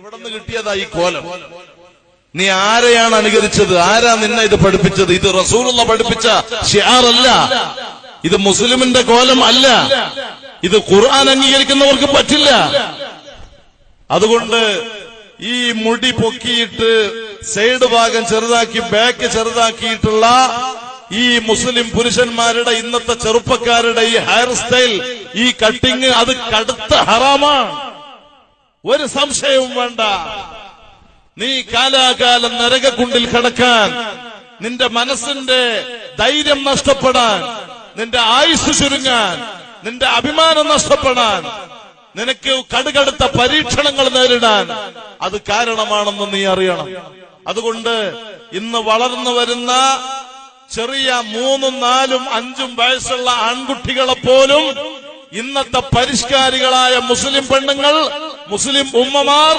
എവിടെ നിന്ന് കിട്ടിയതാ ഈ കോലം? നീ ആരെയാണ് അനുകരിച്ചത്? ആരാ നിന്നെ ഇത് പഠിപ്പിച്ചത്? ഇത് റസൂലുള്ള പഠിപ്പിച്ച ഷിആറല്ല, ഇത് മുസ്ലിമിന്റെ കോലം അല്ല, ഇത് ഖുർആൻ അംഗീകരിക്കുന്നവർക്ക് പറ്റില്ല. അതുകൊണ്ട് ഈ മുടി പൊക്കിയിട്ട് സൈഡ് ഭാഗം ചെറുതാക്കി ബാക്ക് ചെറുതാക്കിയിട്ടുള്ള ഈ മുസ്ലിം പുരുഷന്മാരുടെ, ഇന്നത്തെ ചെറുപ്പക്കാരുടെ ഈ ഹെയർ സ്റ്റൈൽ, ഈ കട്ടിങ്, അത് കടുത്ത ഹറാമാണ്. ഒരു സംശയവും വേണ്ട. നീ കാലാകാലം നരകക്കുണ്ടിൽ കിടക്കാൻ, നിന്റെ മനസ്സിന്റെ ധൈര്യം നഷ്ടപ്പെടാൻ, നിന്റെ ആയുസ് ചുരുങ്ങാൻ, നിന്റെ അഭിമാനം നഷ്ടപ്പെടാൻ, നിനക്ക് കടുകടുത്ത പരീക്ഷണങ്ങൾ നേരിടാൻ അത് കാരണമാണെന്ന് നീ അറിയണം. അതുകൊണ്ട് ഇന്ന് വളർന്നു വരുന്ന ചെറിയ 3, 4, 5 വയസ്സുള്ള ആൺകുട്ടികളെ പോലും ഇന്നത്തെ പരിഷ്കാരികളായ മുസ്ലിം പെണ്ണുങ്ങൾ, മുസ്ലിം ഉമ്മമാർ